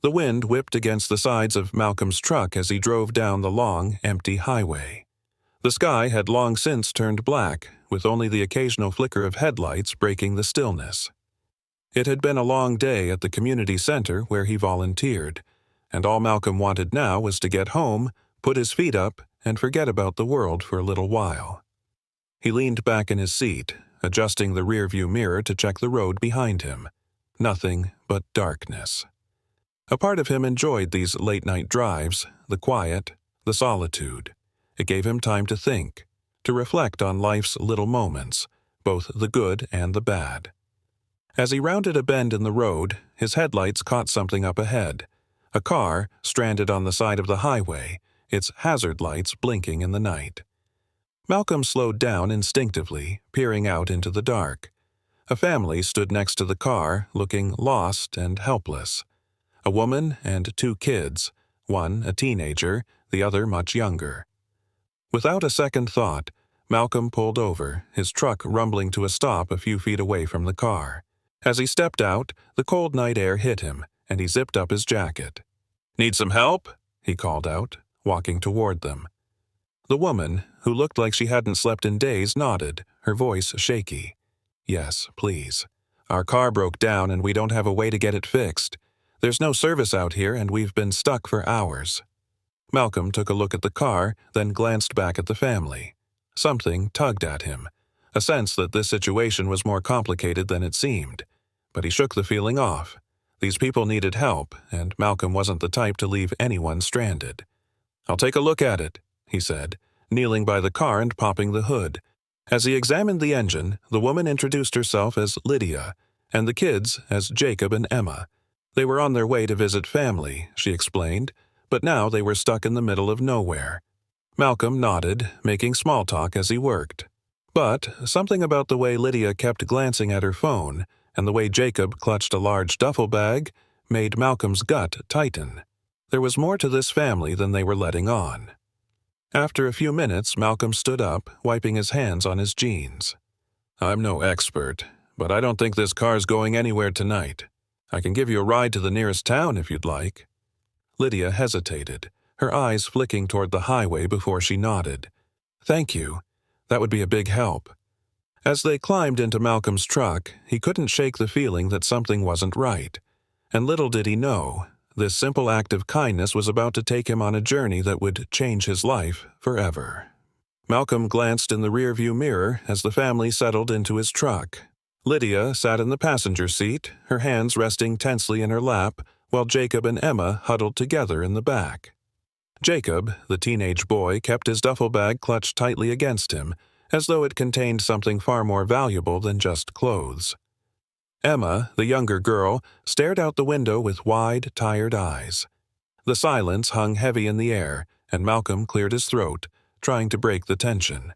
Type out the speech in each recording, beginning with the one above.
The wind whipped against the sides of Malcolm's truck as he drove down the long, empty highway. The sky had long since turned black, with only the occasional flicker of headlights breaking the stillness. It had been a long day at the community center where he volunteered, and all Malcolm wanted now was to get home, put his feet up, and forget about the world for a little while. He leaned back in his seat, adjusting the rearview mirror to check the road behind him. Nothing but darkness. A part of him enjoyed these late-night drives, the quiet, the solitude. It gave him time to think, to reflect on life's little moments, both the good and the bad. As he rounded a bend in the road, his headlights caught something up ahead. A car, stranded on the side of the highway, its hazard lights blinking in the night. Malcolm slowed down instinctively, peering out into the dark. A family stood next to the car, looking lost and helpless. A woman and 2 kids, one a teenager, the other much younger. Without a second thought, Malcolm pulled over, his truck rumbling to a stop a few feet away from the car. As he stepped out, the cold night air hit him, and he zipped up his jacket. "Need some help?" he called out, walking toward them. The woman, who looked like she hadn't slept in days, nodded, her voice shaky. "Yes, please. Our car broke down and we don't have a way to get it fixed. There's no service out here and we've been stuck for hours." Malcolm took a look at the car, then glanced back at the family. Something tugged at him, a sense that this situation was more complicated than it seemed. But he shook the feeling off. These people needed help, and Malcolm wasn't the type to leave anyone stranded. "I'll take a look at it," he said, kneeling by the car and popping the hood. As he examined the engine, the woman introduced herself as Lydia, and the kids as Jacob and Emma. They were on their way to visit family, she explained, but now they were stuck in the middle of nowhere. Malcolm nodded, making small talk as he worked. But something about the way Lydia kept glancing at her phone and the way Jacob clutched a large duffel bag made Malcolm's gut tighten. There was more to this family than they were letting on. After a few minutes, Malcolm stood up, wiping his hands on his jeans. "I'm no expert, but I don't think this car's going anywhere tonight. I can give you a ride to the nearest town if you'd like." Lydia hesitated, her eyes flicking toward the highway before she nodded. "Thank you. That would be a big help." As they climbed into Malcolm's truck, he couldn't shake the feeling that something wasn't right. And little did he know, this simple act of kindness was about to take him on a journey that would change his life forever. Malcolm glanced in the rearview mirror as the family settled into his truck. Lydia sat in the passenger seat, her hands resting tensely in her lap, while Jacob and Emma huddled together in the back. Jacob, the teenage boy, kept his duffel bag clutched tightly against him, as though it contained something far more valuable than just clothes. Emma, the younger girl, stared out the window with wide, tired eyes. The silence hung heavy in the air, and Malcolm cleared his throat, trying to break the tension.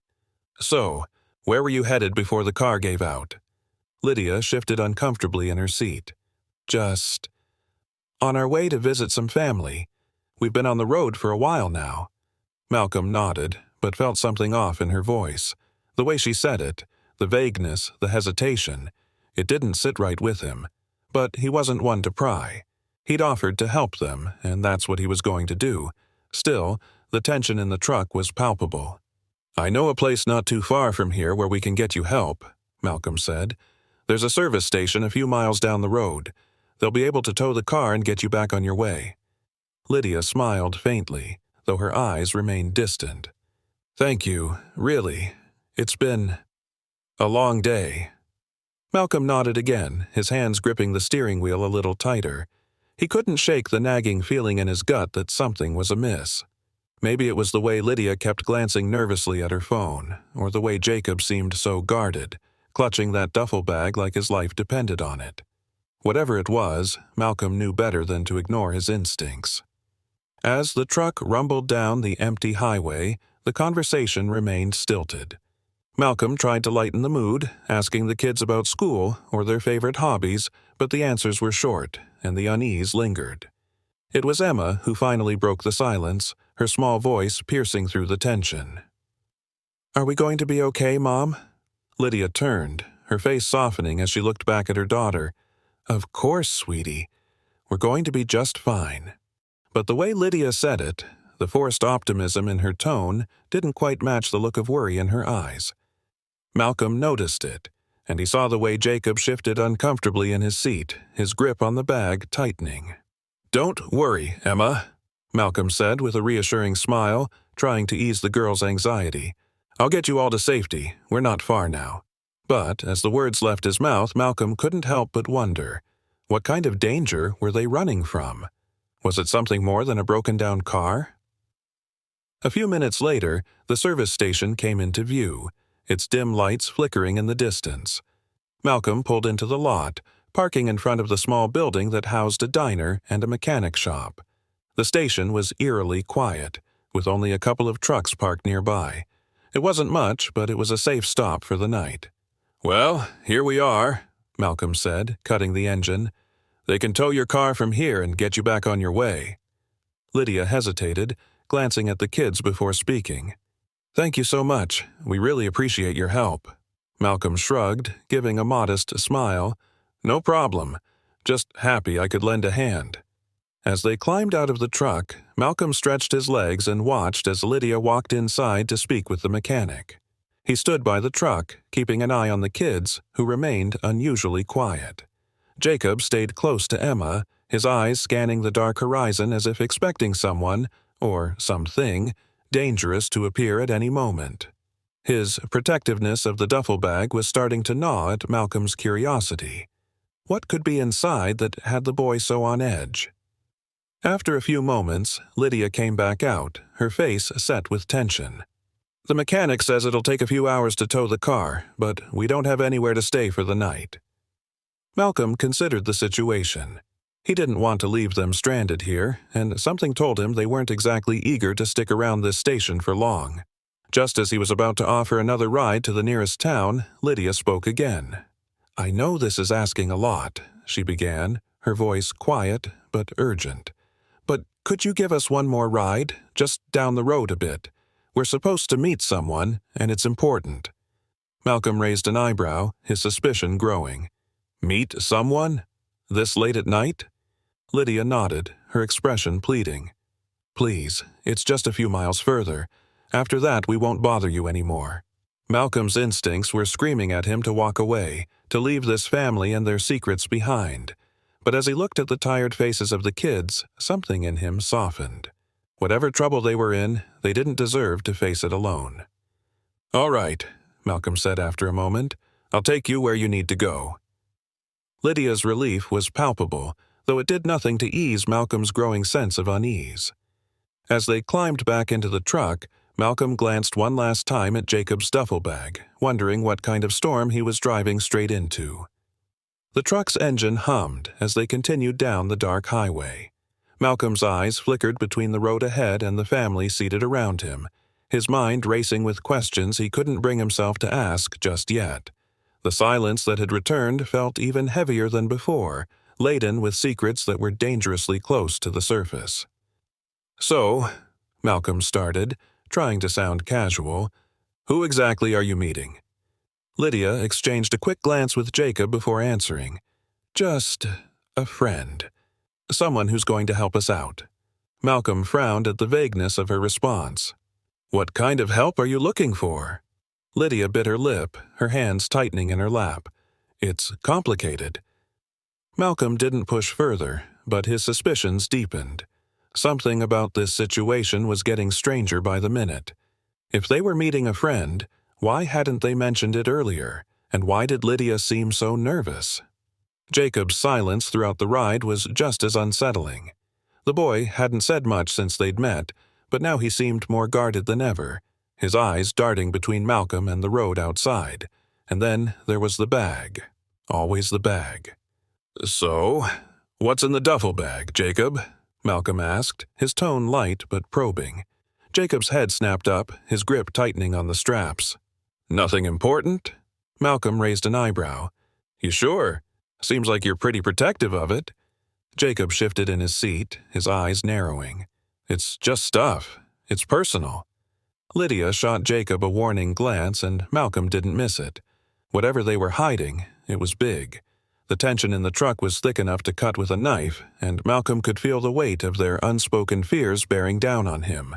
"So, where were you headed before the car gave out?" Lydia shifted uncomfortably in her seat. "Just on our way to visit some family. We've been on the road for a while now." Malcolm nodded, but felt something off in her voice. The way she said it, the vagueness, the hesitation, it didn't sit right with him. But he wasn't one to pry. He'd offered to help them, and that's what he was going to do. Still, the tension in the truck was palpable. "I know a place not too far from here where we can get you help," Malcolm said. "There's a service station a few miles down the road. They'll be able to tow the car and get you back on your way." Lydia smiled faintly, though her eyes remained distant. "Thank you, really. It's been a long day." Malcolm nodded again, his hands gripping the steering wheel a little tighter. He couldn't shake the nagging feeling in his gut that something was amiss. Maybe it was the way Lydia kept glancing nervously at her phone, or the way Jacob seemed so guarded, clutching that duffel bag like his life depended on it. Whatever it was, Malcolm knew better than to ignore his instincts. As the truck rumbled down the empty highway, the conversation remained stilted. Malcolm tried to lighten the mood, asking the kids about school or their favorite hobbies, but the answers were short, and the unease lingered. It was Emma who finally broke the silence, her small voice piercing through the tension. "Are we going to be okay, Mom?" Lydia turned, her face softening as she looked back at her daughter. "Of course, sweetie. We're going to be just fine." But the way Lydia said it, the forced optimism in her tone, didn't quite match the look of worry in her eyes. Malcolm noticed it, and he saw the way Jacob shifted uncomfortably in his seat, his grip on the bag tightening. "Don't worry, Emma," Malcolm said with a reassuring smile, trying to ease the girl's anxiety. "I'll get you all to safety. We're not far now." But as the words left his mouth, Malcolm couldn't help but wonder, what kind of danger were they running from? Was it something more than a broken-down car? A few minutes later, the service station came into view, its dim lights flickering in the distance. Malcolm pulled into the lot, parking in front of the small building that housed a diner and a mechanic shop. The station was eerily quiet, with only a couple of trucks parked nearby. It wasn't much, but it was a safe stop for the night. "Well, here we are," Malcolm said, cutting the engine. "They can tow your car from here and get you back on your way." Lydia hesitated, glancing at the kids before speaking. "Thank you so much. We really appreciate your help." Malcolm shrugged, giving a modest smile. "No problem. Just happy I could lend a hand." As they climbed out of the truck, Malcolm stretched his legs and watched as Lydia walked inside to speak with the mechanic. He stood by the truck, keeping an eye on the kids, who remained unusually quiet. Jacob stayed close to Emma, his eyes scanning the dark horizon as if expecting someone, or something, dangerous to appear at any moment. His protectiveness of the duffel bag was starting to gnaw at Malcolm's curiosity. What could be inside that had the boy so on edge? After a few moments, Lydia came back out, her face set with tension. "The mechanic says it'll take a few hours to tow the car, but we don't have anywhere to stay for the night." Malcolm considered the situation. He didn't want to leave them stranded here, and something told him they weren't exactly eager to stick around this station for long. Just as he was about to offer another ride to the nearest town, Lydia spoke again. "I know this is asking a lot," she began, her voice quiet but urgent. "But could you give us one more ride, just down the road a bit? We're supposed to meet someone, and it's important." Malcolm raised an eyebrow, his suspicion growing. "Meet someone? This late at night?" Lydia nodded, her expression pleading. "Please, it's just a few miles further. After that, we won't bother you anymore." Malcolm's instincts were screaming at him to walk away, to leave this family and their secrets behind. But as he looked at the tired faces of the kids, something in him softened. Whatever trouble they were in, they didn't deserve to face it alone. "All right," Malcolm said after a moment. "I'll take you where you need to go." Lydia's relief was palpable, though it did nothing to ease Malcolm's growing sense of unease. As they climbed back into the truck, Malcolm glanced one last time at Jacob's duffel bag, wondering what kind of storm he was driving straight into. The truck's engine hummed as they continued down the dark highway. Malcolm's eyes flickered between the road ahead and the family seated around him, his mind racing with questions he couldn't bring himself to ask just yet. The silence that had returned felt even heavier than before, laden with secrets that were dangerously close to the surface. "So," Malcolm started, trying to sound casual, "who exactly are you meeting?" Lydia exchanged a quick glance with Jacob before answering. "Just a friend. Someone who's going to help us out." Malcolm frowned at the vagueness of her response. "What kind of help are you looking for?" Lydia bit her lip, her hands tightening in her lap. "It's complicated." Malcolm didn't push further, but his suspicions deepened. Something about this situation was getting stranger by the minute. If they were meeting a friend, why hadn't they mentioned it earlier, and why did Lydia seem so nervous? Jacob's silence throughout the ride was just as unsettling. The boy hadn't said much since they'd met, but now he seemed more guarded than ever, his eyes darting between Malcolm and the road outside. And then there was the bag. Always the bag. "So, what's in the duffel bag, Jacob?" Malcolm asked, his tone light but probing. Jacob's head snapped up, his grip tightening on the straps. "Nothing important?" Malcolm raised an eyebrow. "You sure? Seems like you're pretty protective of it." Jacob shifted in his seat, his eyes narrowing. "It's just stuff. It's personal." Lydia shot Jacob a warning glance, and Malcolm didn't miss it. Whatever they were hiding, it was big. The tension in the truck was thick enough to cut with a knife, and Malcolm could feel the weight of their unspoken fears bearing down on him.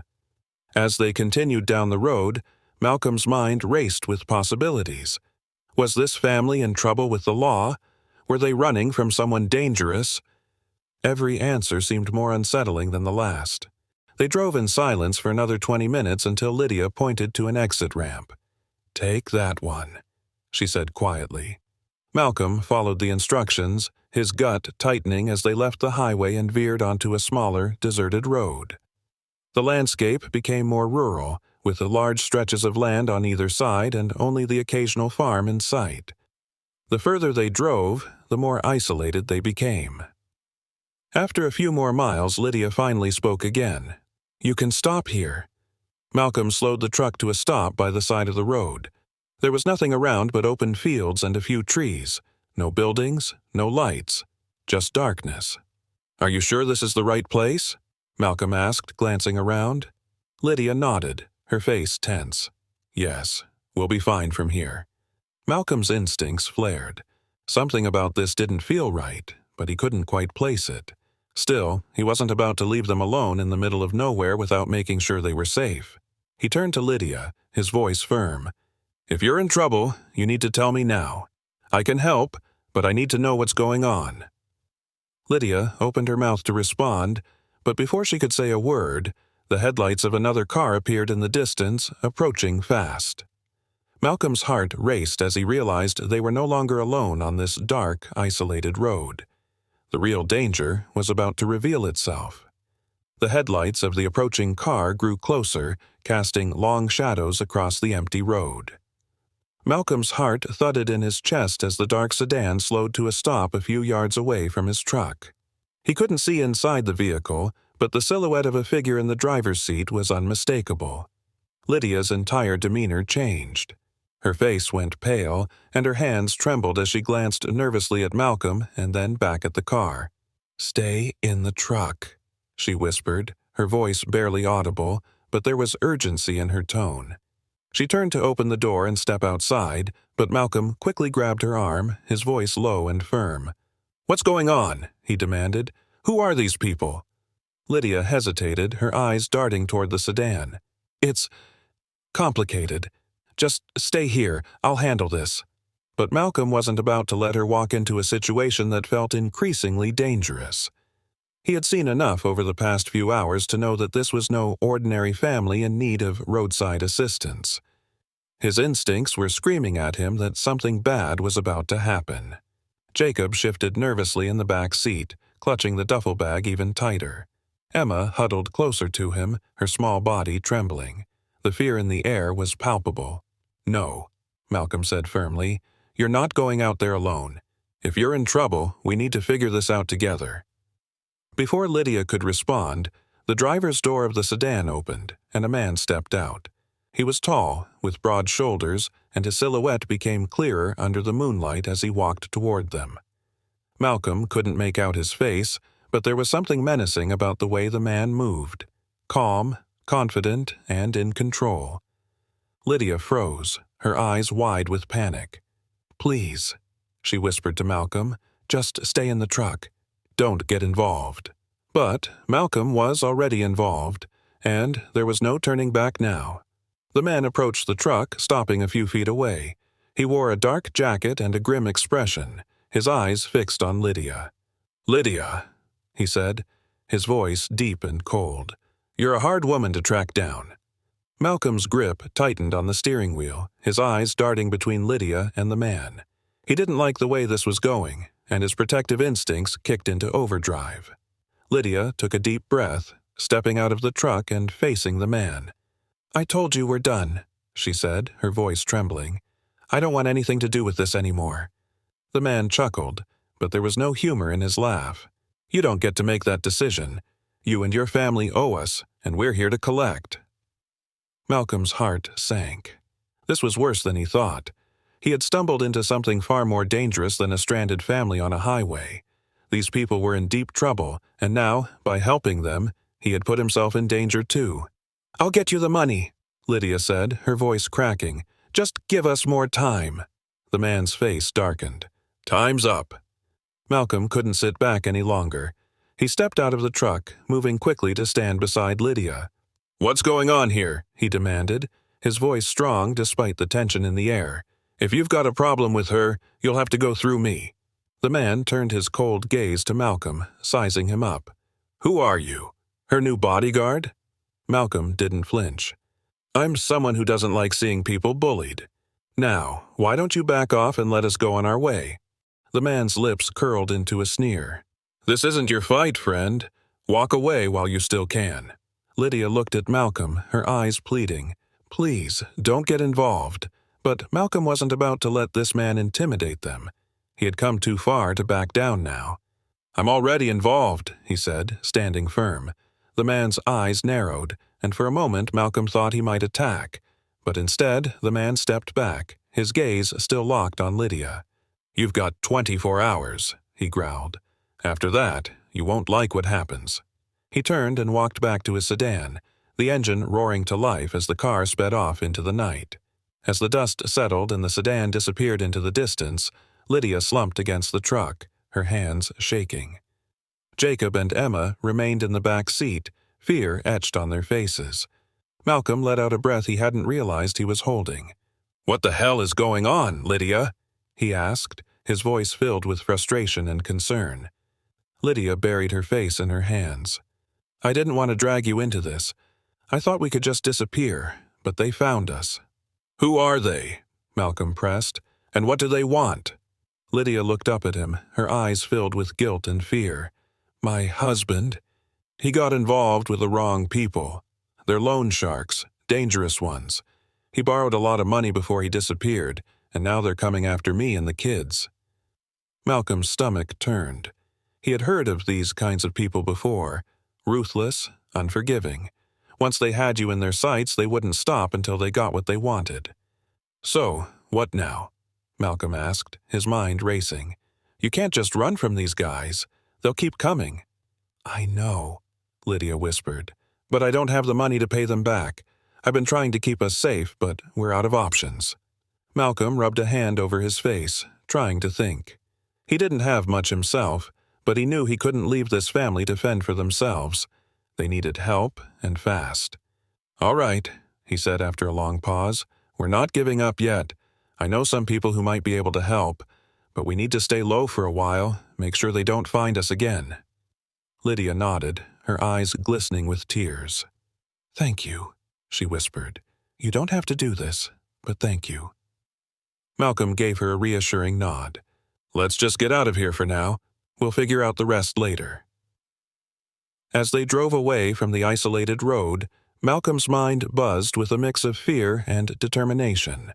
As they continued down the road, Malcolm's mind raced with possibilities. Was this family in trouble with the law? Were they running from someone dangerous? Every answer seemed more unsettling than the last. They drove in silence for another 20 minutes until Lydia pointed to an exit ramp. "Take that one," she said quietly. Malcolm followed the instructions, his gut tightening as they left the highway and veered onto a smaller, deserted road. The landscape became more rural, with the large stretches of land on either side and only the occasional farm in sight. The further they drove, the more isolated they became. After a few more miles, Lydia finally spoke again. "You can stop here." Malcolm slowed the truck to a stop by the side of the road. There was nothing around but open fields and a few trees. No buildings, no lights, just darkness. "Are you sure this is the right place?" Malcolm asked, glancing around. Lydia nodded, her face tense. "Yes, we'll be fine from here." Malcolm's instincts flared. Something about this didn't feel right, but he couldn't quite place it. Still, he wasn't about to leave them alone in the middle of nowhere without making sure they were safe. He turned to Lydia, his voice firm. "If you're in trouble, you need to tell me now. I can help, but I need to know what's going on." Lydia opened her mouth to respond, but before she could say a word, the headlights of another car appeared in the distance, approaching fast. Malcolm's heart raced as he realized they were no longer alone on this dark, isolated road. The real danger was about to reveal itself. The headlights of the approaching car grew closer, casting long shadows across the empty road. Malcolm's heart thudded in his chest as the dark sedan slowed to a stop a few yards away from his truck. He couldn't see inside the vehicle, but the silhouette of a figure in the driver's seat was unmistakable. Lydia's entire demeanor changed. Her face went pale, and her hands trembled as she glanced nervously at Malcolm and then back at the car. "Stay in the truck," she whispered, her voice barely audible, but there was urgency in her tone. She turned to open the door and step outside, but Malcolm quickly grabbed her arm, his voice low and firm. "What's going on?" he demanded. "Who are these people?" Lydia hesitated, her eyes darting toward the sedan. "It's complicated. Just stay here. I'll handle this." But Malcolm wasn't about to let her walk into a situation that felt increasingly dangerous. He had seen enough over the past few hours to know that this was no ordinary family in need of roadside assistance. His instincts were screaming at him that something bad was about to happen. Jacob shifted nervously in the back seat, clutching the duffel bag even tighter. Emma huddled closer to him, her small body trembling. The fear in the air was palpable. "No," Malcolm said firmly. "You're not going out there alone. If you're in trouble, we need to figure this out together." Before Lydia could respond, the driver's door of the sedan opened, and a man stepped out. He was tall, with broad shoulders, and his silhouette became clearer under the moonlight as he walked toward them. Malcolm couldn't make out his face, but there was something menacing about the way the man moved. Calm, confident, and in control. Lydia froze, her eyes wide with panic. "Please," she whispered to Malcolm, "just stay in the truck. Don't get involved." But Malcolm was already involved, and there was no turning back now. The man approached the truck, stopping a few feet away. He wore a dark jacket and a grim expression, his eyes fixed on Lydia. "Lydia," he said, his voice deep and cold, "you're a hard woman to track down." Malcolm's grip tightened on the steering wheel, his eyes darting between Lydia and the man. He didn't like the way this was going, and his protective instincts kicked into overdrive. Lydia took a deep breath, stepping out of the truck and facing the man. "I told you we're done," she said, her voice trembling. "I don't want anything to do with this anymore." The man chuckled, but there was no humor in his laugh. "You don't get to make that decision. You and your family owe us, and we're here to collect." Malcolm's heart sank. This was worse than he thought. He had stumbled into something far more dangerous than a stranded family on a highway. These people were in deep trouble, and now, by helping them, he had put himself in danger too. "I'll get you the money," Lydia said, her voice cracking. "Just give us more time." The man's face darkened. "Time's up." Malcolm couldn't sit back any longer. He stepped out of the truck, moving quickly to stand beside Lydia. "What's going on here?" he demanded, his voice strong despite the tension in the air. "If you've got a problem with her, you'll have to go through me." The man turned his cold gaze to Malcolm, sizing him up. "Who are you? Her new bodyguard?" Malcolm didn't flinch. "I'm someone who doesn't like seeing people bullied. Now, why don't you back off and let us go on our way?" The man's lips curled into a sneer. "This isn't your fight, friend. Walk away while you still can." Lydia looked at Malcolm, her eyes pleading. "Please, don't get involved." But Malcolm wasn't about to let this man intimidate them. He had come too far to back down now. "I'm already involved," he said, standing firm. The man's eyes narrowed, and for a moment Malcolm thought he might attack. But instead, the man stepped back, his gaze still locked on Lydia. "You've got 24 hours, he growled. "After that, you won't like what happens." He turned and walked back to his sedan, the engine roaring to life as the car sped off into the night. As the dust settled and the sedan disappeared into the distance, Lydia slumped against the truck, her hands shaking. Jacob and Emma remained in the back seat, fear etched on their faces. Malcolm let out a breath he hadn't realized he was holding. "What the hell is going on, Lydia?" he asked, his voice filled with frustration and concern. Lydia buried her face in her hands. "I didn't want to drag you into this. I thought we could just disappear, but they found us." "Who are they?" Malcolm pressed. "And what do they want?" Lydia looked up at him, her eyes filled with guilt and fear. "My husband. He got involved with the wrong people. They're loan sharks, dangerous ones. He borrowed a lot of money before he disappeared, and now they're coming after me and the kids." Malcolm's stomach turned. He had heard of these kinds of people before. Ruthless, unforgiving. Once they had you in their sights, they wouldn't stop until they got what they wanted. "So, what now?" Malcolm asked, his mind racing. "You can't just run from these guys. They'll keep coming." "I know," Lydia whispered, "but I don't have the money to pay them back. I've been trying to keep us safe, but we're out of options." Malcolm rubbed a hand over his face, trying to think. He didn't have much himself, but he knew he couldn't leave this family to fend for themselves. They needed help, and fast. "All right," he said after a long pause. "We're not giving up yet. I know some people who might be able to help, but we need to stay low for a while, make sure they don't find us again." Lydia nodded, her eyes glistening with tears. "Thank you," she whispered. "You don't have to do this, but thank you." Malcolm gave her a reassuring nod. "Let's just get out of here for now. We'll figure out the rest later." As they drove away from the isolated road, Malcolm's mind buzzed with a mix of fear and determination.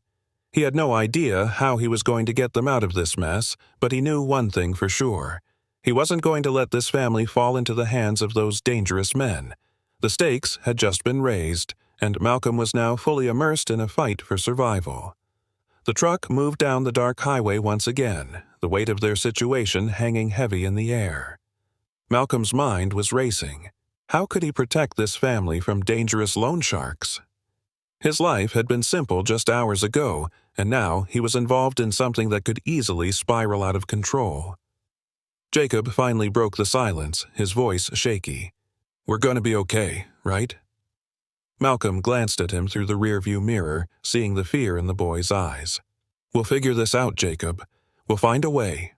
He had no idea how he was going to get them out of this mess, but he knew one thing for sure. He wasn't going to let this family fall into the hands of those dangerous men. The stakes had just been raised, and Malcolm was now fully immersed in a fight for survival. The truck moved down the dark highway once again, the weight of their situation hanging heavy in the air. Malcolm's mind was racing. How could he protect this family from dangerous loan sharks? His life had been simple just hours ago, and now he was involved in something that could easily spiral out of control. Jacob finally broke the silence, his voice shaky. "We're going to be okay, right?" Malcolm glanced at him through the rearview mirror, seeing the fear in the boy's eyes. "We'll figure this out, Jacob. We'll find a way."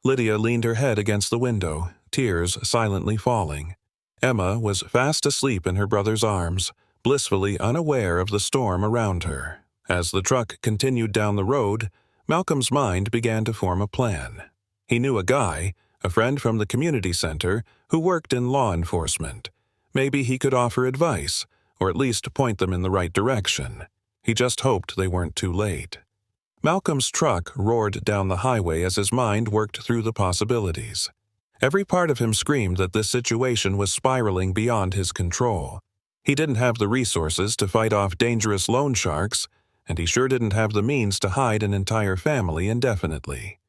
Lydia leaned her head against the window, tears silently falling. Emma was fast asleep in her brother's arms, blissfully unaware of the storm around her. As the truck continued down the road, Malcolm's mind began to form a plan. He knew a guy, a friend from the community center, who worked in law enforcement. Maybe he could offer advice, or at least point them in the right direction. He just hoped they weren't too late. Malcolm's truck roared down the highway as his mind worked through the possibilities. Every part of him screamed that this situation was spiraling beyond his control. He didn't have the resources to fight off dangerous loan sharks, and he sure didn't have the means to hide an entire family indefinitely.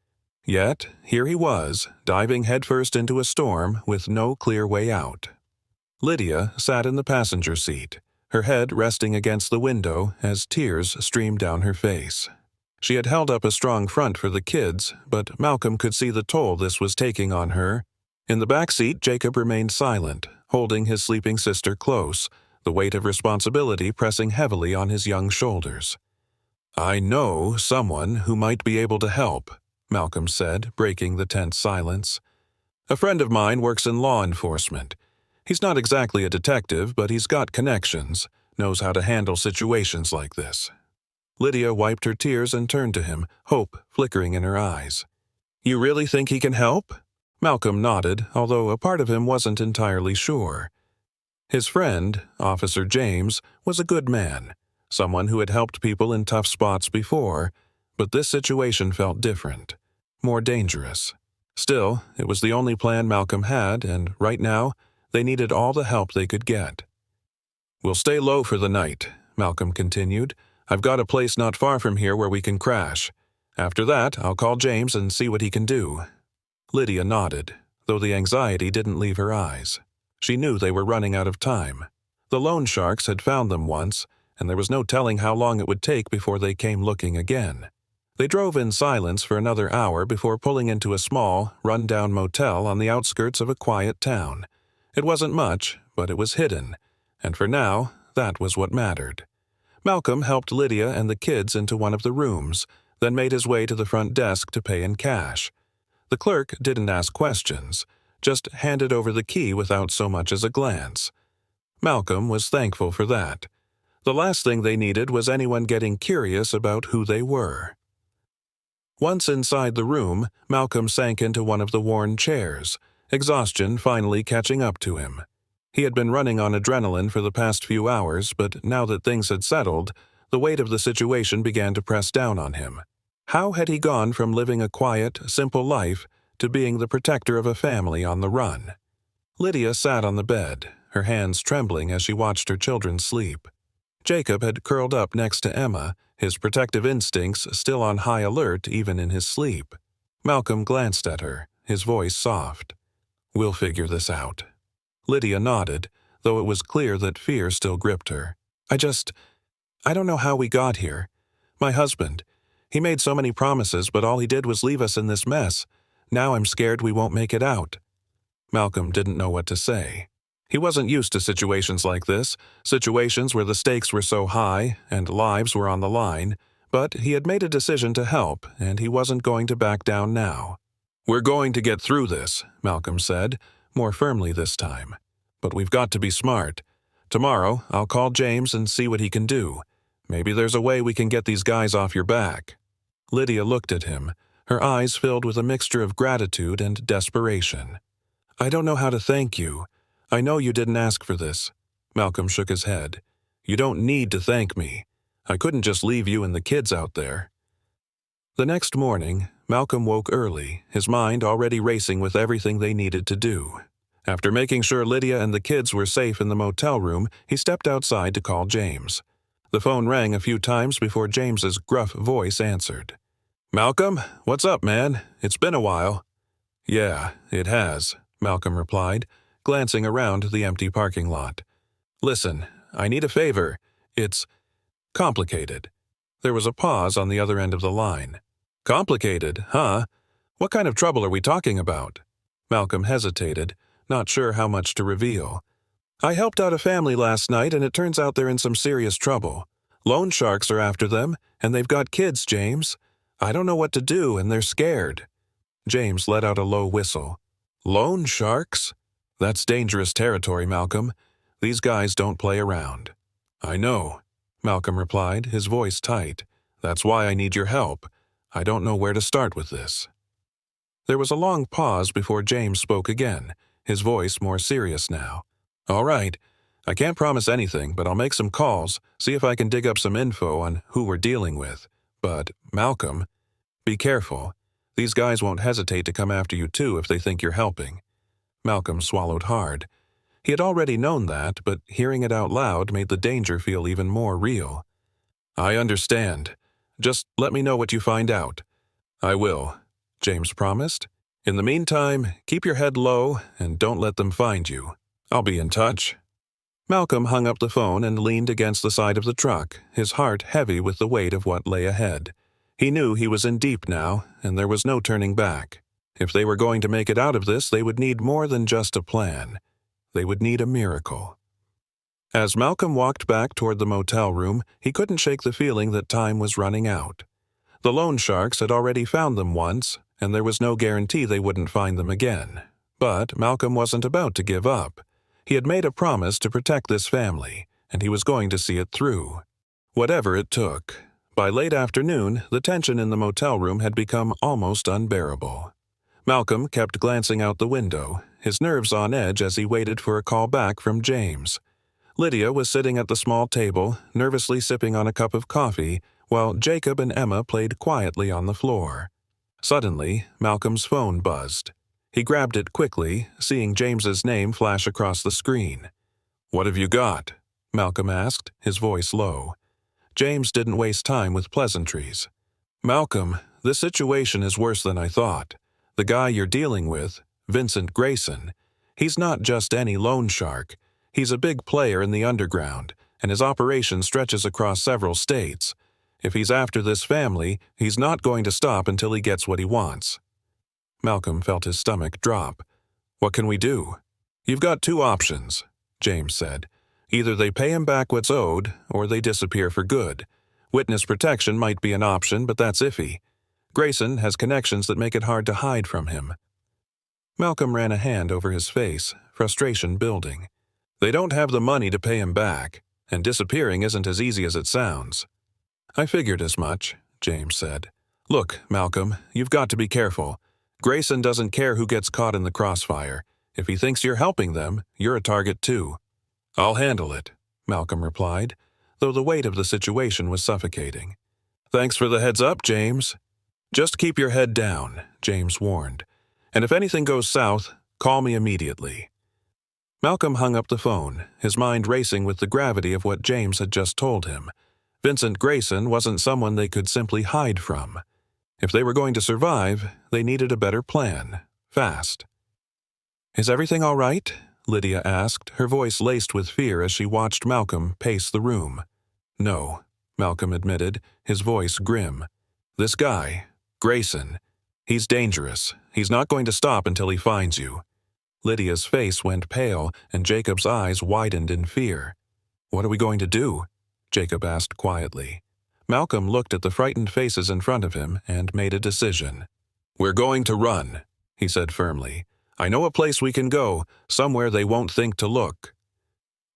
Yet, here he was, diving headfirst into a storm with no clear way out. Lydia sat in the passenger seat, her head resting against the window as tears streamed down her face. She had held up a strong front for the kids, but Malcolm could see the toll this was taking on her. In the back seat, Jacob remained silent, holding his sleeping sister close, the weight of responsibility pressing heavily on his young shoulders. "I know someone who might be able to help," Malcolm said, breaking the tense silence. "A friend of mine works in law enforcement. He's not exactly a detective, but he's got connections, knows how to handle situations like this." Lydia wiped her tears and turned to him, hope flickering in her eyes. "You really think he can help?" Malcolm nodded, although a part of him wasn't entirely sure. His friend, Officer James, was a good man, someone who had helped people in tough spots before, but this situation felt different, more dangerous. Still, it was the only plan Malcolm had, and right now, they needed all the help they could get. "We'll stay low for the night," Malcolm continued. "I've got a place not far from here where we can crash. After that, I'll call James and see what he can do." Lydia nodded, though the anxiety didn't leave her eyes. She knew they were running out of time. The loan sharks had found them once, and there was no telling how long it would take before they came looking again. They drove in silence for another hour before pulling into a small, run-down motel on the outskirts of a quiet town. It wasn't much, but it was hidden, and for now, that was what mattered. Malcolm helped Lydia and the kids into one of the rooms, then made his way to the front desk to pay in cash. The clerk didn't ask questions, just handed over the key without so much as a glance. Malcolm was thankful for that. The last thing they needed was anyone getting curious about who they were. Once inside the room, Malcolm sank into one of the worn chairs, exhaustion finally catching up to him. He had been running on adrenaline for the past few hours, but now that things had settled, the weight of the situation began to press down on him. How had he gone from living a quiet, simple life to being the protector of a family on the run? Lydia sat on the bed, her hands trembling as she watched her children sleep. Jacob had curled up next to Emma, his protective instincts still on high alert even in his sleep. Malcolm glanced at her, his voice soft. "We'll figure this out." Lydia nodded, though it was clear that fear still gripped her. I don't know how we got here. My husband. He made so many promises, but all he did was leave us in this mess. Now I'm scared we won't make it out." Malcolm didn't know what to say. He wasn't used to situations like this, situations where the stakes were so high and lives were on the line, but he had made a decision to help, and he wasn't going to back down now. "We're going to get through this," Malcolm said, more firmly this time. "But we've got to be smart. Tomorrow, I'll call James and see what he can do. Maybe there's a way we can get these guys off your back." Lydia looked at him, her eyes filled with a mixture of gratitude and desperation. "I don't know how to thank you. I know you didn't ask for this." Malcolm shook his head. "You don't need to thank me. I couldn't just leave you and the kids out there." The next morning, Malcolm woke early, his mind already racing with everything they needed to do. After making sure Lydia and the kids were safe in the motel room, he stepped outside to call James. The phone rang a few times before James's gruff voice answered. "Malcolm, what's up, man? It's been a while." "Yeah, it has," Malcolm replied, glancing around the empty parking lot. "Listen, I need a favor. It's complicated." There was a pause on the other end of the line. "Complicated, huh? What kind of trouble are we talking about?" Malcolm hesitated, not sure how much to reveal. "I helped out a family last night, and it turns out they're in some serious trouble. Loan sharks are after them, and they've got kids, James. I don't know what to do, and they're scared." James let out a low whistle. "Loan sharks? That's dangerous territory, Malcolm. These guys don't play around." "I know," Malcolm replied, his voice tight. "That's why I need your help. I don't know where to start with this." There was a long pause before James spoke again, his voice more serious now. "All right. I can't promise anything, but I'll make some calls, see if I can dig up some info on who we're dealing with. But, Malcolm, be careful. These guys won't hesitate to come after you too if they think you're helping." Malcolm swallowed hard. He had already known that, but hearing it out loud made the danger feel even more real. "I understand. Just let me know what you find out." "I will," James promised. "In the meantime, keep your head low and don't let them find you. I'll be in touch." Malcolm hung up the phone and leaned against the side of the truck, his heart heavy with the weight of what lay ahead. He knew he was in deep now, and there was no turning back. If they were going to make it out of this, they would need more than just a plan. They would need a miracle. As Malcolm walked back toward the motel room, he couldn't shake the feeling that time was running out. The loan sharks had already found them once, and there was no guarantee they wouldn't find them again. But Malcolm wasn't about to give up. He had made a promise to protect this family, and he was going to see it through. Whatever it took. By late afternoon, the tension in the motel room had become almost unbearable. Malcolm kept glancing out the window, his nerves on edge as he waited for a call back from James. Lydia was sitting at the small table, nervously sipping on a cup of coffee, while Jacob and Emma played quietly on the floor. Suddenly, Malcolm's phone buzzed. He grabbed it quickly, seeing James's name flash across the screen. "What have you got?" Malcolm asked, his voice low. James didn't waste time with pleasantries. "Malcolm, this situation is worse than I thought. The guy you're dealing with, Vincent Grayson, he's not just any loan shark. He's a big player in the underground, and his operation stretches across several states. If he's after this family, he's not going to stop until he gets what he wants." Malcolm felt his stomach drop. "What can we do?" "You've got two options," James said. "Either they pay him back what's owed, or they disappear for good. Witness protection might be an option, but that's iffy. Grayson has connections that make it hard to hide from him." Malcolm ran a hand over his face, frustration building. "They don't have the money to pay him back, and disappearing isn't as easy as it sounds." "I figured as much," James said. "Look, Malcolm, you've got to be careful. Grayson doesn't care who gets caught in the crossfire. If he thinks you're helping them, you're a target too." "I'll handle it," Malcolm replied, though the weight of the situation was suffocating. "Thanks for the heads up, James." "Just keep your head down," James warned. "And if anything goes south, call me immediately." Malcolm hung up the phone, his mind racing with the gravity of what James had just told him. Vincent Grayson wasn't someone they could simply hide from. If they were going to survive, they needed a better plan, fast. "Is everything all right?" Lydia asked, her voice laced with fear as she watched Malcolm pace the room. "No," Malcolm admitted, his voice grim. "This guy, Grayson, he's dangerous. He's not going to stop until he finds you." Lydia's face went pale, and Jacob's eyes widened in fear. "What are we going to do?" Jacob asked quietly. Malcolm looked at the frightened faces in front of him and made a decision. "We're going to run," he said firmly. "I know a place we can go, somewhere they won't think to look."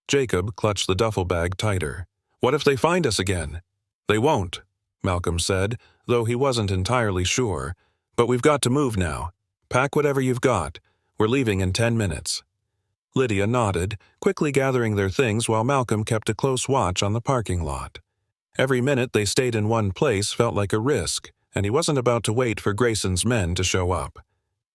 Jacob clutched the duffel bag tighter. "What if they find us again?" "They won't," Malcolm said, though he wasn't entirely sure. "But we've got to move now. Pack whatever you've got. We're leaving in 10 minutes. Lydia nodded, quickly gathering their things while Malcolm kept a close watch on the parking lot. Every minute they stayed in one place felt like a risk, and he wasn't about to wait for Grayson's men to show up.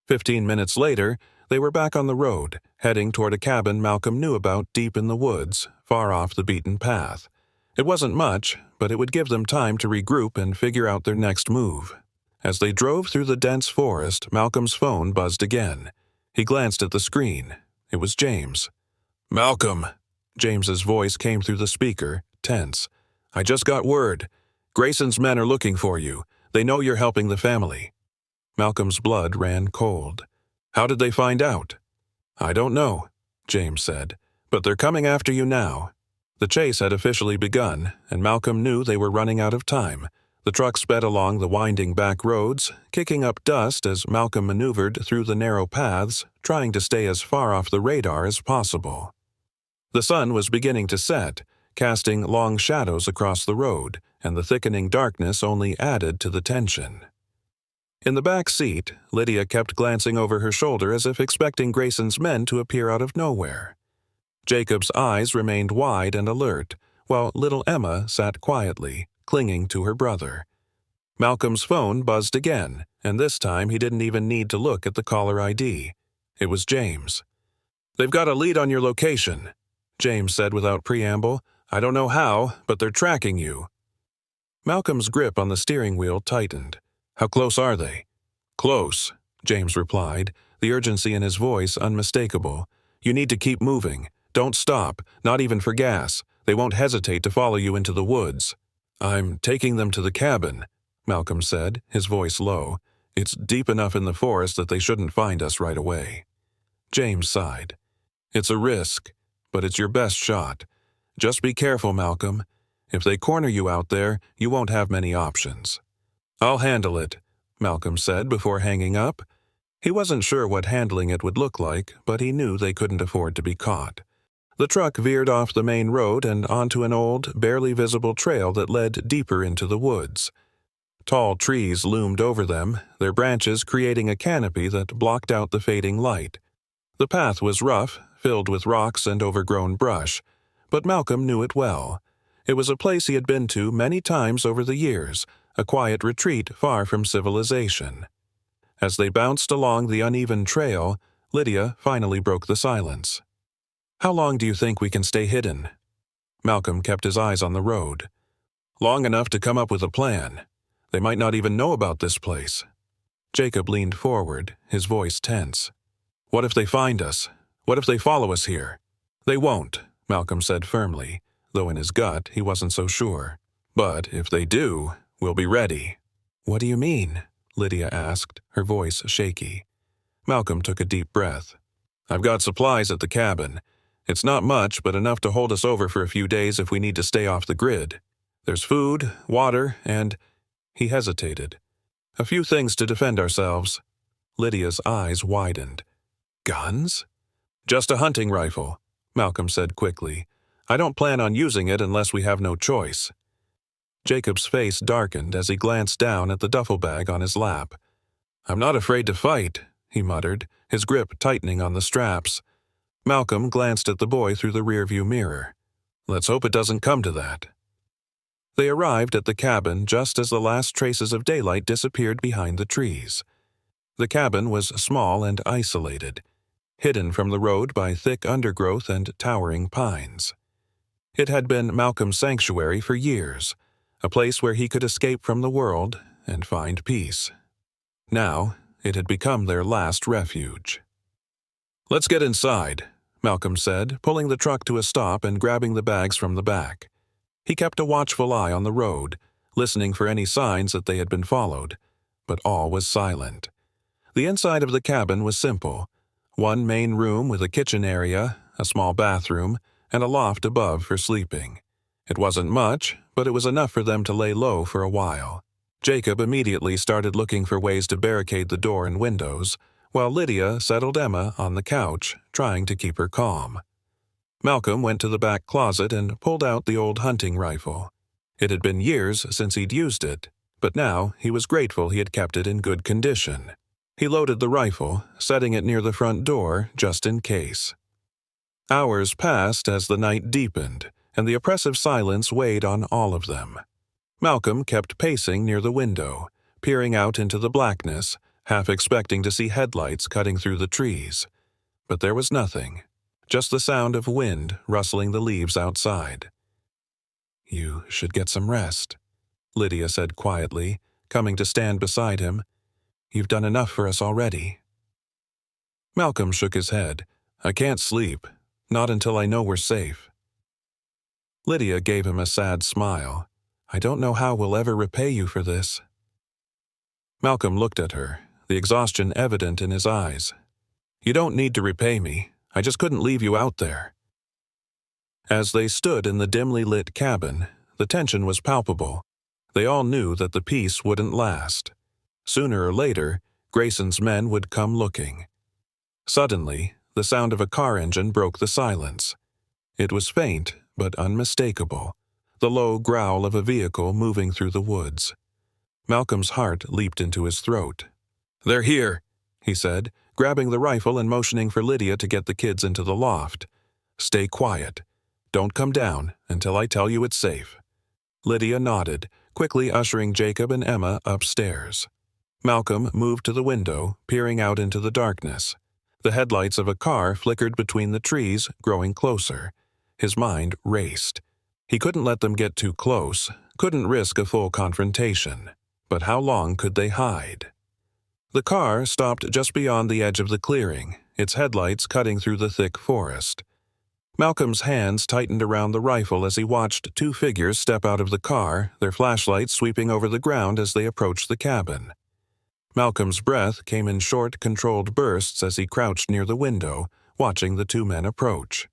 15 minutes later, they were back on the road, heading toward a cabin Malcolm knew about deep in the woods, far off the beaten path. It wasn't much, but it would give them time to regroup and figure out their next move. As they drove through the dense forest, Malcolm's phone buzzed again. He glanced at the screen. It was James. "Malcolm," James's voice came through the speaker, tense. "I just got word. Grayson's men are looking for you. They know you're helping the family." Malcolm's blood ran cold. "How did they find out?" "I don't know," James said, "but they're coming after you now." The chase had officially begun, and Malcolm knew they were running out of time. The truck sped along the winding back roads, kicking up dust as Malcolm maneuvered through the narrow paths, trying to stay as far off the radar as possible. The sun was beginning to set, casting long shadows across the road, and the thickening darkness only added to the tension. In the back seat, Lydia kept glancing over her shoulder as if expecting Grayson's men to appear out of nowhere. Jacob's eyes remained wide and alert, while little Emma sat quietly, clinging to her brother. Malcolm's phone buzzed again, and this time he didn't even need to look at the caller ID. It was James. "They've got a lead on your location," James said without preamble. "I don't know how, but they're tracking you." Malcolm's grip on the steering wheel tightened. "How close are they?" "Close," James replied, the urgency in his voice unmistakable. "You need to keep moving. Don't stop, not even for gas. They won't hesitate to follow you into the woods." "I'm taking them to the cabin," Malcolm said, his voice low. "It's deep enough in the forest that they shouldn't find us right away." James sighed. "It's a risk, but it's your best shot. Just be careful, Malcolm. If they corner you out there, you won't have many options." "I'll handle it," Malcolm said before hanging up. He wasn't sure what handling it would look like, but he knew they couldn't afford to be caught. The truck veered off the main road and onto an old, barely visible trail that led deeper into the woods. Tall trees loomed over them, their branches creating a canopy that blocked out the fading light. The path was rough, filled with rocks and overgrown brush, but Malcolm knew it well. It was a place he had been to many times over the years, a quiet retreat far from civilization. As they bounced along the uneven trail, Lydia finally broke the silence. "How long do you think we can stay hidden?" Malcolm kept his eyes on the road. "Long enough to come up with a plan. They might not even know about this place." Jacob leaned forward, his voice tense. "What if they find us? What if they follow us here?" "They won't," Malcolm said firmly, though in his gut he wasn't so sure. "But if they do, we'll be ready." "What do you mean?" Lydia asked, her voice shaky. Malcolm took a deep breath. "I've got supplies at the cabin. It's not much, but enough to hold us over for a few days if we need to stay off the grid. There's food, water, and—" He hesitated. "A few things to defend ourselves." Lydia's eyes widened. "Guns?" "Just a hunting rifle," Malcolm said quickly. "I don't plan on using it unless we have no choice." Jacob's face darkened as he glanced down at the duffel bag on his lap. "I'm not afraid to fight," he muttered, his grip tightening on the straps. Malcolm glanced at the boy through the rearview mirror. "Let's hope it doesn't come to that." They arrived at the cabin just as the last traces of daylight disappeared behind the trees. The cabin was small and isolated, hidden from the road by thick undergrowth and towering pines. It had been Malcolm's sanctuary for years, a place where he could escape from the world and find peace. Now, it had become their last refuge. "Let's get inside," Malcolm said, pulling the truck to a stop and grabbing the bags from the back. He kept a watchful eye on the road, listening for any signs that they had been followed, but all was silent. The inside of the cabin was simple. One main room with a kitchen area, a small bathroom, and a loft above for sleeping. It wasn't much, but it was enough for them to lay low for a while. Jacob immediately started looking for ways to barricade the door and windows, while Lydia settled Emma on the couch, trying to keep her calm. Malcolm went to the back closet and pulled out the old hunting rifle. It had been years since he'd used it, but now he was grateful he had kept it in good condition. He loaded the rifle, setting it near the front door just in case. Hours passed as the night deepened, and the oppressive silence weighed on all of them. Malcolm kept pacing near the window, peering out into the blackness, half expecting to see headlights cutting through the trees. But there was nothing, just the sound of wind rustling the leaves outside. "You should get some rest," Lydia said quietly, coming to stand beside him. "You've done enough for us already." Malcolm shook his head. "I can't sleep, not until I know we're safe." Lydia gave him a sad smile. "I don't know how we'll ever repay you for this." Malcolm looked at her, the exhaustion evident in his eyes. "You don't need to repay me. I just couldn't leave you out there." As they stood in the dimly lit cabin, the tension was palpable. They all knew that the peace wouldn't last. Sooner or later, Grayson's men would come looking. Suddenly, the sound of a car engine broke the silence. It was faint, but unmistakable, the low growl of a vehicle moving through the woods. Malcolm's heart leaped into his throat. "They're here," he said, grabbing the rifle and motioning for Lydia to get the kids into the loft. "Stay quiet. Don't come down until I tell you it's safe." Lydia nodded, quickly ushering Jacob and Emma upstairs. Malcolm moved to the window, peering out into the darkness. The headlights of a car flickered between the trees, growing closer. His mind raced. He couldn't let them get too close, couldn't risk a full confrontation. But how long could they hide? The car stopped just beyond the edge of the clearing, its headlights cutting through the thick forest. Malcolm's hands tightened around the rifle as he watched two figures step out of the car, their flashlights sweeping over the ground as they approached the cabin. Malcolm's breath came in short, controlled bursts as he crouched near the window, watching the two men approach.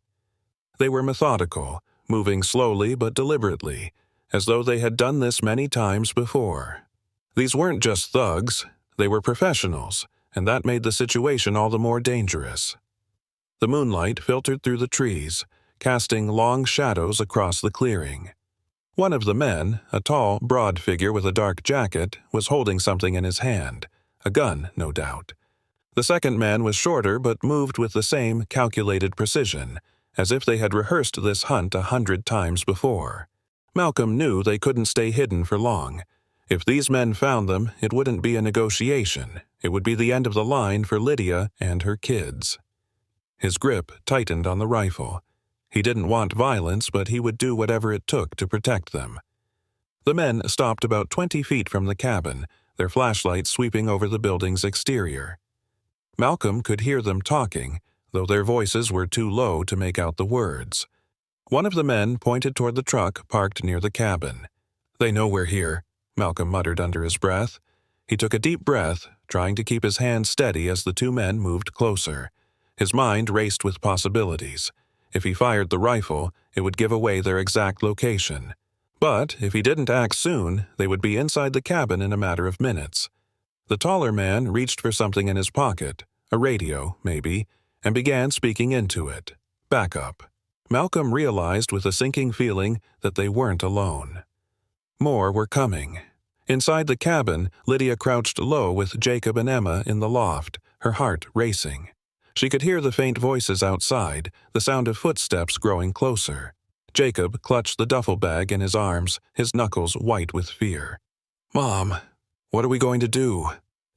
They were methodical, moving slowly but deliberately, as though they had done this many times before. These weren't just thugs, they were professionals, and that made the situation all the more dangerous. The moonlight filtered through the trees, casting long shadows across the clearing. One of the men, a tall, broad figure with a dark jacket, was holding something in his hand, a gun, no doubt. The second man was shorter but moved with the same calculated precision, as if they had rehearsed this hunt 100 times before. Malcolm knew they couldn't stay hidden for long. If these men found them, it wouldn't be a negotiation. It would be the end of the line for Lydia and her kids. His grip tightened on the rifle. He didn't want violence, but he would do whatever it took to protect them. The men stopped about 20 feet from the cabin, their flashlights sweeping over the building's exterior. Malcolm could hear them talking, though their voices were too low to make out the words. One of the men pointed toward the truck parked near the cabin. "They know we're here," Malcolm muttered under his breath. He took a deep breath, trying to keep his hand steady as the two men moved closer. His mind raced with possibilities. If he fired the rifle, it would give away their exact location. But if he didn't act soon, they would be inside the cabin in a matter of minutes. The taller man reached for something in his pocket, a radio, maybe, and began speaking into it. Backup. Malcolm realized with a sinking feeling that they weren't alone. More were coming. Inside the cabin, Lydia crouched low with Jacob and Emma in the loft, her heart racing. She could hear the faint voices outside, the sound of footsteps growing closer. Jacob clutched the duffel bag in his arms, his knuckles white with fear. "Mom, what are we going to do?"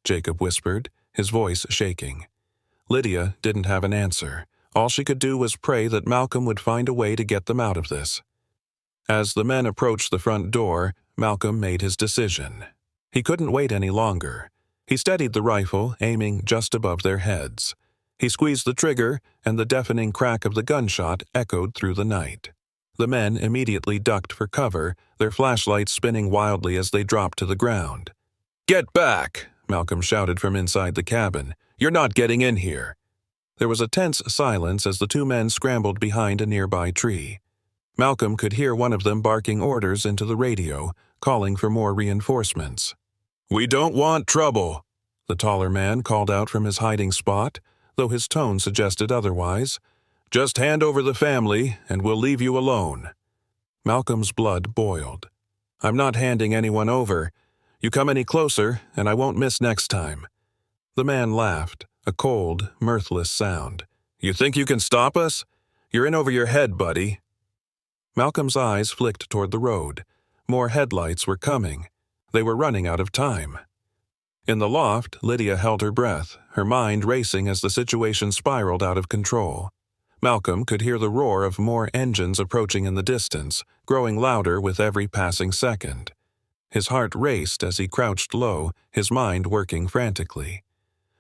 Jacob whispered, his voice shaking. Lydia didn't have an answer. All she could do was pray that Malcolm would find a way to get them out of this. As the men approached the front door, Malcolm made his decision. He couldn't wait any longer. He steadied the rifle, aiming just above their heads. He squeezed the trigger, and the deafening crack of the gunshot echoed through the night. The men immediately ducked for cover, their flashlights spinning wildly as they dropped to the ground. "Get back!" Malcolm shouted from inside the cabin. "You're not getting in here!" There was a tense silence as the two men scrambled behind a nearby tree. Malcolm could hear one of them barking orders into the radio, calling for more reinforcements. "We don't want trouble," the taller man called out from his hiding spot, though his tone suggested otherwise. "Just hand over the family, and we'll leave you alone." Malcolm's blood boiled. "I'm not handing anyone over. You come any closer, and I won't miss next time." The man laughed, a cold, mirthless sound. "You think you can stop us? You're in over your head, buddy." Malcolm's eyes flicked toward the road. More headlights were coming. They were running out of time. In the loft, Lydia held her breath, her mind racing as the situation spiraled out of control. Malcolm could hear the roar of more engines approaching in the distance, growing louder with every passing second. His heart raced as he crouched low, his mind working frantically.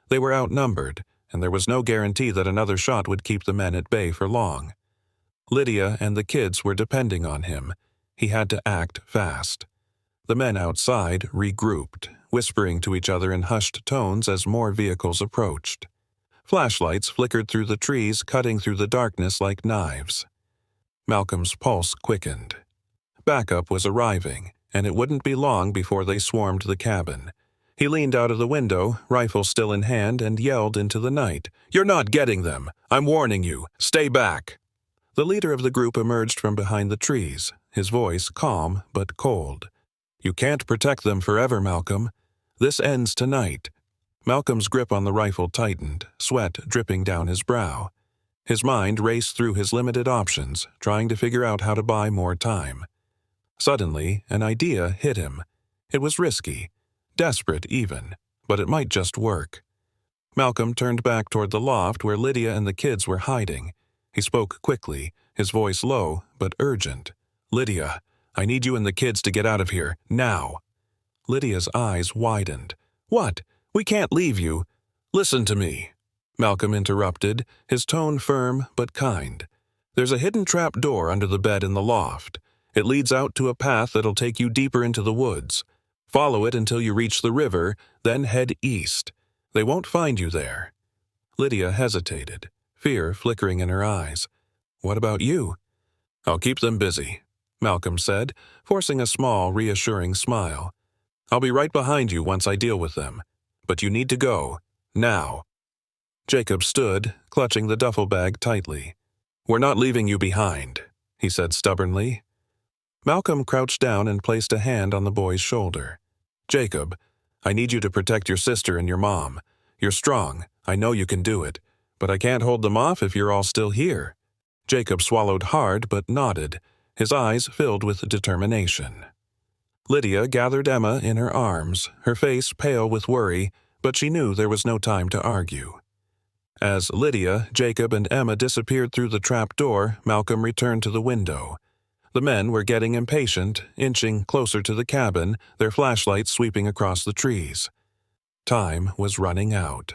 They were outnumbered, and there was no guarantee that another shot would keep the men at bay for long. Lydia and the kids were depending on him. He had to act fast. The men outside regrouped, whispering to each other in hushed tones as more vehicles approached. Flashlights flickered through the trees, cutting through the darkness like knives. Malcolm's pulse quickened. Backup was arriving, and it wouldn't be long before they swarmed the cabin. He leaned out of the window, rifle still in hand, and yelled into the night, "You're not getting them! I'm warning you! Stay back!" The leader of the group emerged from behind the trees, his voice calm but cold. "You can't protect them forever, Malcolm. This ends tonight." Malcolm's grip on the rifle tightened, sweat dripping down his brow. His mind raced through his limited options, trying to figure out how to buy more time. Suddenly, an idea hit him. It was risky, desperate even, but it might just work. Malcolm turned back toward the loft where Lydia and the kids were hiding. He spoke quickly, his voice low but urgent. "Lydia, I need you and the kids to get out of here, now." Lydia's eyes widened. "What? We can't leave you." "Listen to me," Malcolm interrupted, his tone firm but kind. There's a hidden trap door under the bed in the loft. It leads out to a path that'll take you deeper into the woods. Follow it until you reach the river, then head east. They won't find you there." Lydia hesitated, fear flickering in her eyes. "What about you?" "I'll keep them busy," Malcolm said, forcing a small, reassuring smile. "I'll be right behind you once I deal with them. But you need to go. Now." Jacob stood, clutching the duffel bag tightly. "We're not leaving you behind," he said stubbornly. Malcolm crouched down and placed a hand on the boy's shoulder. "Jacob, I need you to protect your sister and your mom. You're strong, I know you can do it, but I can't hold them off if you're all still here." Jacob swallowed hard but nodded, his eyes filled with determination. Lydia gathered Emma in her arms, her face pale with worry, but she knew there was no time to argue. As Lydia, Jacob, and Emma disappeared through the trap door, Malcolm returned to the window. The men were getting impatient, inching closer to the cabin, their flashlights sweeping across the trees. Time was running out.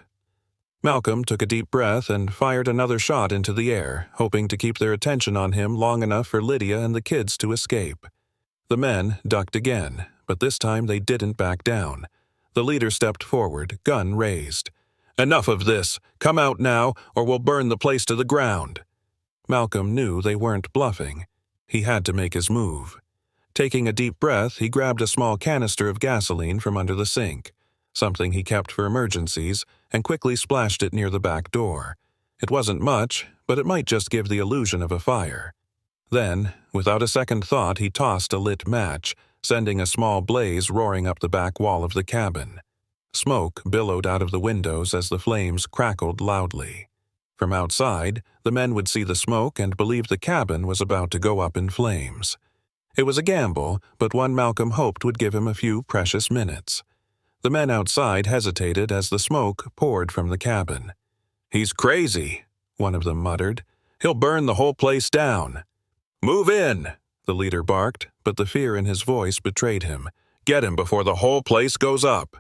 Malcolm took a deep breath and fired another shot into the air, hoping to keep their attention on him long enough for Lydia and the kids to escape. The men ducked again, but this time they didn't back down. The leader stepped forward, gun raised. "Enough of this! Come out now, or we'll burn the place to the ground!" Malcolm knew they weren't bluffing. He had to make his move. Taking a deep breath, he grabbed a small canister of gasoline from under the sink, something he kept for emergencies, and quickly splashed it near the back door. It wasn't much, but it might just give the illusion of a fire. Then, without a second thought, he tossed a lit match, sending a small blaze roaring up the back wall of the cabin. Smoke billowed out of the windows as the flames crackled loudly. From outside, the men would see the smoke and believe the cabin was about to go up in flames. It was a gamble, but one Malcolm hoped would give him a few precious minutes. The men outside hesitated as the smoke poured from the cabin. "He's crazy," one of them muttered. "He'll burn the whole place down." "Move in," the leader barked, but the fear in his voice betrayed him. "Get him before the whole place goes up."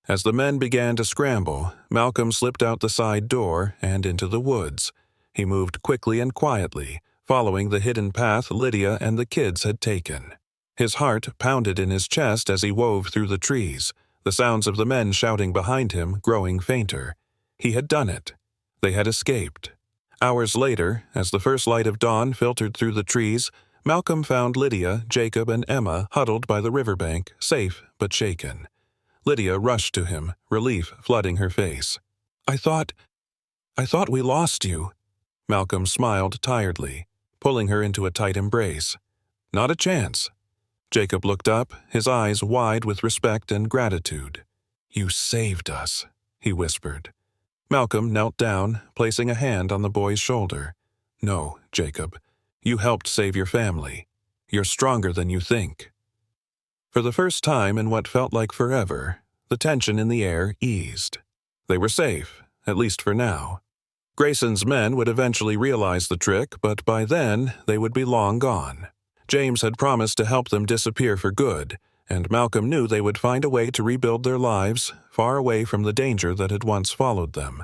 As the men began to scramble, Malcolm slipped out the side door and into the woods. He moved quickly and quietly, following the hidden path Lydia and the kids had taken. His heart pounded in his chest as he wove through the trees, the sounds of the men shouting behind him growing fainter. He had done it. They had escaped. Hours later, as the first light of dawn filtered through the trees, Malcolm found Lydia, Jacob, and Emma huddled by the riverbank, safe but shaken. Lydia rushed to him, relief flooding her face. I thought we lost you." Malcolm smiled tiredly, pulling her into a tight embrace. "Not a chance." Jacob looked up, his eyes wide with respect and gratitude. "You saved us," he whispered. Malcolm knelt down, placing a hand on the boy's shoulder. "No, Jacob, you helped save your family. You're stronger than you think." For the first time in what felt like forever, the tension in the air eased. They were safe, at least for now. Grayson's men would eventually realize the trick, but by then they would be long gone. James had promised to help them disappear for good, and Malcolm knew they would find a way to rebuild their lives, far away from the danger that had once followed them.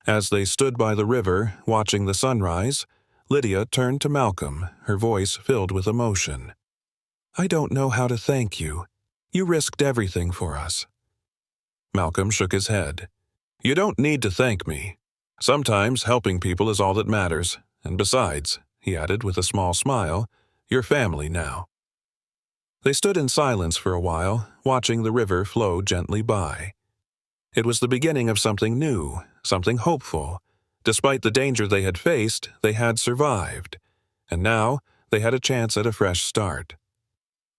As they stood by the river, watching the sunrise, Lydia turned to Malcolm, her voice filled with emotion. "I don't know how to thank you. You risked everything for us." Malcolm shook his head. "You don't need to thank me. Sometimes helping people is all that matters, and besides," he added with a small smile, "you're family now." They stood in silence for a while, watching the river flow gently by. It was the beginning of something new, something hopeful. Despite the danger they had faced, they had survived, and now they had a chance at a fresh start.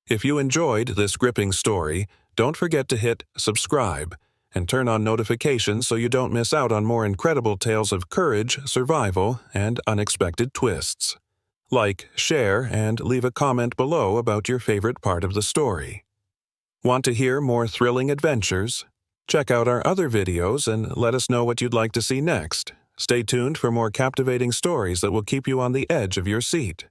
If you enjoyed this gripping story, don't forget to hit subscribe and turn on notifications so you don't miss out on more incredible tales of courage, survival, and unexpected twists. Like, share, and leave a comment below about your favorite part of the story. Want to hear more thrilling adventures? Check out our other videos and let us know what you'd like to see next. Stay tuned for more captivating stories that will keep you on the edge of your seat.